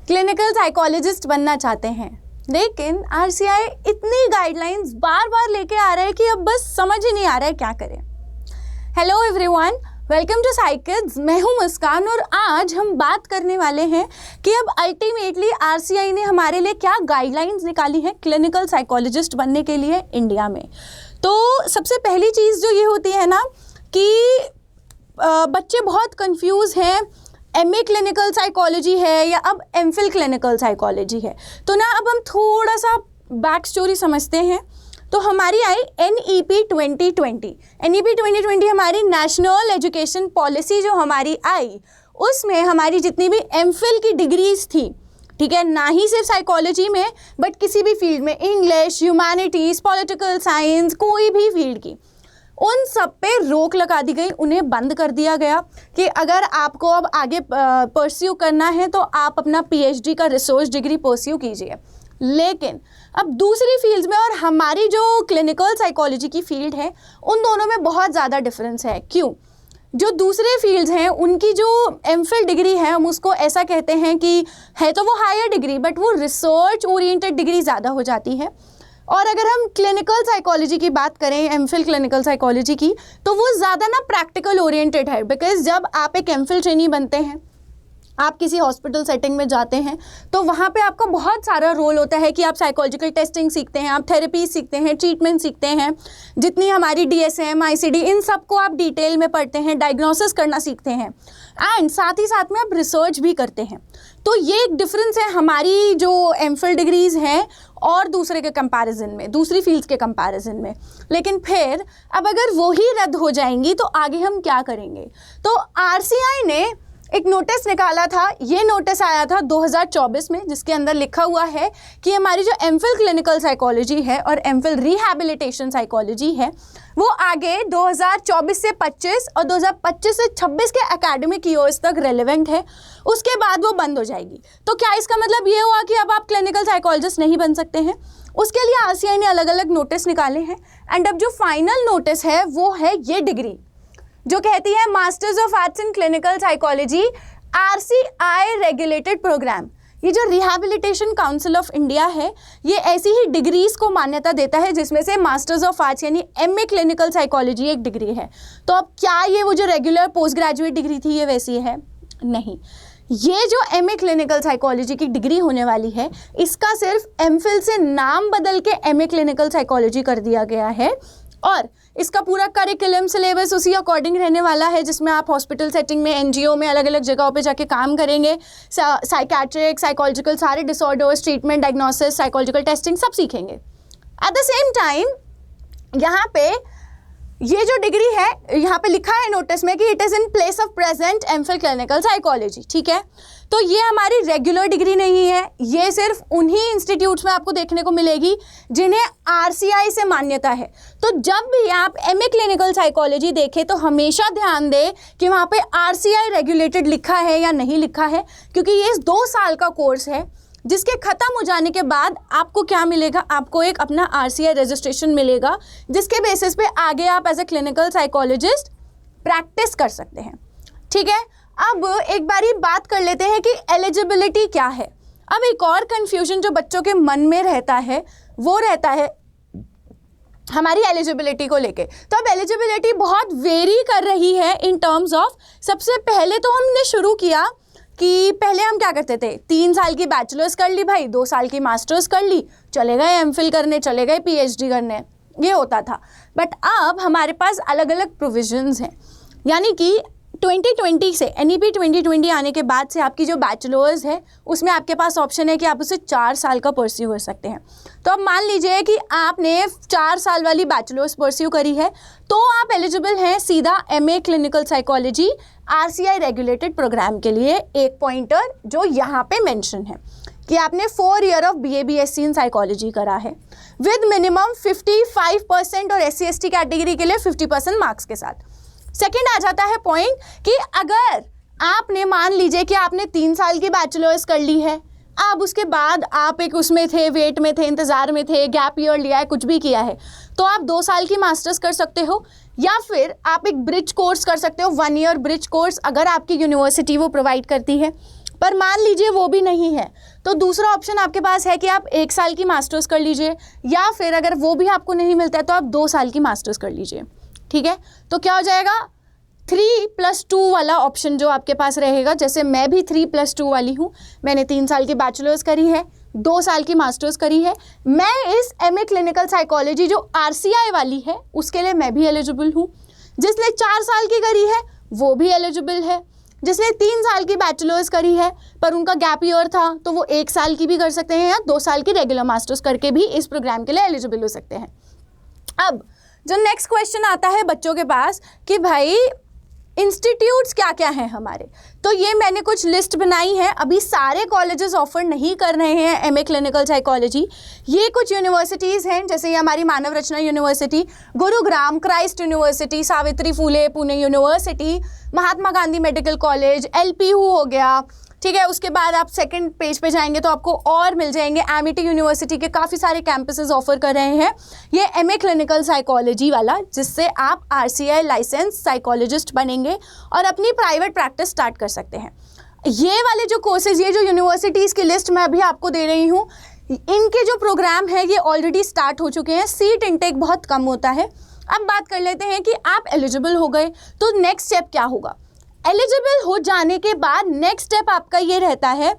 Clinical psychologist बनना चाहते हैं, लेकिन आरसीआई इतनी गाइडलाइंस बार बार लेके आ रहा है कि अब बस समझ ही नहीं आ रहा है क्या करें। Hello everyone, welcome to Psykids. मैं हूं मुस्कान और आज हम बात करने वाले हैं कि अब अल्टीमेटली आरसीआई ने हमारे लिए क्या गाइडलाइंस निकाली है क्लिनिकल साइकोलॉजिस्ट बनने के लिए इंडिया में। तो सबसे पहली चीज़ जो ये होती है ना कि बच्चे बहुत कंफ्यूज हैं, एमए क्लिनिकल साइकोलॉजी है या अब एमफिल क्लिनिकल साइकोलॉजी है। तो ना अब हम थोड़ा सा बैक स्टोरी समझते हैं। तो हमारी आई NEP 2020। NEP 2020 हमारी नेशनल एजुकेशन पॉलिसी जो हमारी आई, उसमें हमारी जितनी भी एमफिल की डिग्रीज थी, ठीक है, ना ही सिर्फ साइकोलॉजी में बट किसी भी फील्ड में, इंग्लिश, ह्यूमैनिटीज़, पॉलिटिकल साइंस, कोई भी फील्ड की, उन सब पे रोक लगा दी गई, उन्हें बंद कर दिया गया कि अगर आपको अब आगे परस्यू करना है तो आप अपना PhD का रिसर्च डिग्री परस्यू कीजिए। लेकिन अब दूसरी फील्ड्स में और हमारी जो क्लिनिकल साइकोलॉजी की फील्ड है, उन दोनों में बहुत ज़्यादा डिफरेंस है। क्यों? जो दूसरे फील्ड्स हैं उनकी जो एमफिल डिग्री है, हम उसको ऐसा कहते हैं कि है तो वो हायर डिग्री बट वो रिसर्च ओरिएंटेड डिग्री ज़्यादा हो जाती है। और अगर हम क्लिनिकल साइकोलॉजी की बात करें, एमफिल क्लिनिकल साइकोलॉजी की, तो वो ज़्यादा ना प्रैक्टिकल ओरिएंटेड है। बिकॉज जब आप एक एमफिल ट्रेनी बनते हैं, आप किसी हॉस्पिटल सेटिंग में जाते हैं, तो वहाँ पे आपका बहुत सारा रोल होता है कि आप साइकोलॉजिकल टेस्टिंग सीखते हैं, आप थेरेपी सीखते हैं, ट्रीटमेंट सीखते हैं, जितनी हमारी DSM, ICD, इन सब को आप डिटेल में पढ़ते हैं, डायग्नोसिस करना सीखते हैं एंड साथ ही साथ में आप रिसर्च भी करते हैं। तो ये एक डिफरेंस है हमारी जो एमफिल डिग्रीज हैं और दूसरे के कंपैरिजन में, दूसरी फील्ड्स के कंपैरिजन में। लेकिन फिर अब अगर वो ही रद्द हो जाएंगी तो आगे हम क्या करेंगे? तो आरसीआई ने एक नोटिस निकाला था। ये नोटिस आया था 2024 में, जिसके अंदर लिखा हुआ है कि हमारी जो एमफिल क्लिनिकल साइकोलॉजी है और एमफिल रिहैबिलिटेशन साइकोलॉजी है, वो आगे 2024 से 25 और 2025 से 26 के एकेडमिक ईयर्स तक रेलेवेंट है। उसके बाद वो बंद हो जाएगी। तो क्या इसका मतलब ये हुआ कि अब आप क्लिनिकल साइकोलॉजिस्ट नहीं बन सकते हैं? उसके लिए आरसीआई ने अलग अलग नोटिस निकाले हैं एंड अब जो फाइनल नोटिस है वो है ये डिग्री जो कहती है masters of arts in clinical psychology, RCI regulated programme. ये जो रिहैबिलिटेशन काउंसिल ऑफ इंडिया है, ये ऐसी ही डिग्रीज को मान्यता देता है जिसमें से मास्टर्स ऑफ आर्ट्स यानी MA क्लिनिकल साइकोलॉजी एक डिग्री है। तो अब क्या ये वो जो रेगुलर पोस्ट ग्रेजुएट डिग्री थी ये वैसी है? नहीं। ये जो MA क्लिनिकल साइकोलॉजी की डिग्री होने वाली है, इसका सिर्फ एमफिल से नाम बदल के MA क्लिनिकल साइकोलॉजी कर दिया गया है और इसका पूरा करिकुलम सिलेबस उसी अकॉर्डिंग रहने वाला है, जिसमें आप हॉस्पिटल सेटिंग में, NGO में, अलग अलग जगहों पे जाके काम करेंगे। साइकेट्रिक, साइकोलॉजिकल सारे disorders, treatment, diagnosis, psychological testing सब सीखेंगे। एट द सेम टाइम यहाँ पे ये जो डिग्री है, यहाँ पे लिखा है नोटिस में कि it is in place of present MPhil clinical psychology, ठीक है। तो ये हमारी रेगुलर डिग्री नहीं है, ये सिर्फ उन्हीं इंस्टीट्यूट्स में आपको देखने को मिलेगी जिन्हें आरसीआई से मान्यता है। तो जब भी आप MA क्लिनिकल साइकोलॉजी देखें तो हमेशा ध्यान दें कि वहाँ पे आरसीआई रेगुलेटेड लिखा है या नहीं लिखा है, क्योंकि ये 2 साल का कोर्स है जिसके ख़त्म हो जाने के बाद आपको क्या मिलेगा? आपको एक अपना RCI रजिस्ट्रेशन मिलेगा, जिसके बेसिस पे आगे आप as a clinical psychologist practice कर सकते हैं, ठीक है। अब एक बारी बात कर लेते हैं कि एलिजिबिलिटी क्या है। अब एक और कन्फ्यूजन जो बच्चों के मन में रहता है वो रहता है हमारी एलिजिबिलिटी को लेके। तो अब एलिजिबिलिटी बहुत वेरी कर रही है इन टर्म्स ऑफ, सबसे पहले तो हमने शुरू किया कि पहले हम क्या करते थे, 3 साल की बैचलर्स कर ली भाई, 2 साल की मास्टर्स कर ली, चले गए एमफिल करने, चले गए PhD करने, ये होता था। बट अब हमारे पास अलग अलग प्रोविजंस हैं, यानी कि 2020 से NEP 2020 आने के बाद से आपकी जो बैचलर्स है उसमें आपके पास ऑप्शन है कि आप उसे 4 साल का परस्यू कर सकते हैं। तो अब मान लीजिए कि आपने 4 साल वाली बैचलर्स परस्यू करी है तो आप एलिजिबल हैं सीधा MA clinical psychology RCI regulated programme के लिए। एक पॉइंटर जो यहाँ पे मेंशन है कि आपने 4 year of BA BSc in psychology करा है विद मिनिमम 55% और SC ST कैटेगरी के लिए 50% मार्क्स के साथ। सेकेंड आ जाता है पॉइंट कि अगर आपने मान लीजिए कि आपने 3 साल की बैचलर्स कर ली है, अब उसके बाद आप एक उसमें थे, वेट में थे, इंतज़ार में थे, गैप ईयर लिया है, कुछ भी किया है, तो आप 2 साल की मास्टर्स कर सकते हो या फिर आप एक ब्रिज कोर्स कर सकते हो, 1 ईयर ब्रिज कोर्स अगर आपकी यूनिवर्सिटी वो प्रोवाइड करती है। पर मान लीजिए वो भी नहीं है, तो दूसरा ऑप्शन आपके पास है कि आप 1 साल की मास्टर्स कर लीजिए, या फिर अगर वो भी आपको नहीं मिलता है तो आप 2 साल की मास्टर्स कर लीजिए। ठीक है, तो क्या हो जाएगा 3+2 वाला ऑप्शन जो आपके पास रहेगा। जैसे मैं भी 3+2 वाली हूँ, मैंने 3 साल की बैचलर्स करी है, 2 साल की मास्टर्स करी है। मैं इस MA क्लिनिकल साइकोलॉजी जो RCI वाली है उसके लिए मैं भी एलिजिबल हूँ। जिसने 4 साल की करी है वो भी एलिजिबल है। जिसने 3 साल की बैचलर्स करी है पर उनका गैप ईयर था तो वो 1 साल की भी कर सकते हैं, या 2 साल की रेगुलर मास्टर्स करके भी इस प्रोग्राम के लिए एलिजिबल हो सकते हैं। अब जो नेक्स्ट क्वेश्चन आता है बच्चों के पास कि भाई इंस्टीट्यूट्स क्या क्या हैं हमारे, तो ये मैंने कुछ लिस्ट बनाई है। अभी सारे कॉलेजेस ऑफर नहीं कर रहे हैं MA क्लिनिकल साइकोलॉजी। ये कुछ यूनिवर्सिटीज़ हैं, जैसे ये हमारी Manav Rachna university, Gurugram Christ university, Savitri Phule Pune university, Mahatma Gandhi medical college, LPU हो गया। ठीक है, उसके बाद आप सेकंड पेज पे जाएंगे तो आपको और मिल जाएंगे। एमिटी यूनिवर्सिटी के काफ़ी सारे कैंपसेस ऑफर कर रहे हैं ये MA क्लिनिकल साइकोलॉजी वाला, जिससे आप RCI लाइसेंस साइकोलॉजिस्ट बनेंगे और अपनी प्राइवेट प्रैक्टिस स्टार्ट कर सकते हैं। ये वाले जो कोर्सेज, ये जो यूनिवर्सिटीज़ की लिस्ट मैं अभी आपको दे रही हूँ, इनके जो प्रोग्राम है ये ऑलरेडी स्टार्ट हो चुके हैं। सीट इंटेक बहुत कम होता है। अब बात कर लेते हैं कि आप एलिजिबल हो गए तो नेक्स्ट स्टेप क्या होगा। एलिजिबल हो जाने के बाद नेक्स्ट स्टेप आपका ये रहता है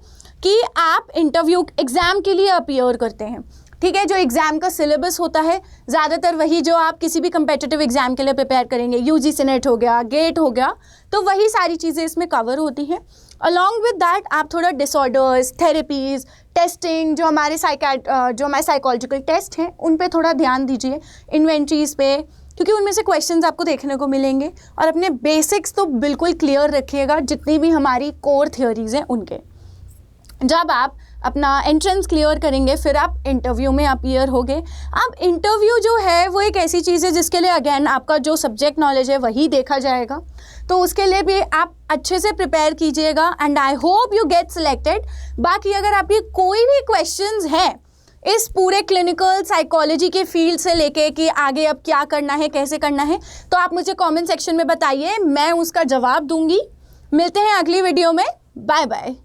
कि आप इंटरव्यू एग्ज़ाम के लिए अपीयर करते हैं। ठीक है, जो एग्ज़ाम का सिलेबस होता है ज़्यादातर वही जो आप किसी भी कंपेटिटिव एग्ज़ाम के लिए प्रिपेयर करेंगे, UGC नेट हो गया, गेट हो गया, तो वही सारी चीज़ें इसमें कवर होती हैं। अलॉन्ग विद दैट आप थोड़ा डिसऑर्डर्स, थेरेपीज़, टेस्टिंग, जो हमारे साइकोलॉजिकल टेस्ट हैं उन पे थोड़ा ध्यान दीजिए, इन्वेंटरीज पे, क्योंकि उनमें से क्वेश्चंस आपको देखने को मिलेंगे। और अपने बेसिक्स तो बिल्कुल क्लियर रखिएगा, जितनी भी हमारी कोर थियोरीज हैं उनके। जब आप अपना एंट्रेंस क्लियर करेंगे फिर आप इंटरव्यू में अपीयर होगे। अब इंटरव्यू जो है वो एक ऐसी चीज़ है जिसके लिए अगेन आपका जो सब्जेक्ट नॉलेज है वही देखा जाएगा, तो उसके लिए भी आप अच्छे से प्रिपेयर कीजिएगा and I hope you get selected. बाकी अगर आपके कोई भी क्वेश्चंस हैं इस पूरे क्लिनिकल साइकोलॉजी के फील्ड से लेके कि आगे अब क्या करना है, कैसे करना है, तो आप मुझे कमेंट सेक्शन में बताइए, मैं उसका जवाब दूंगी। मिलते हैं अगली वीडियो में, बाय बाय।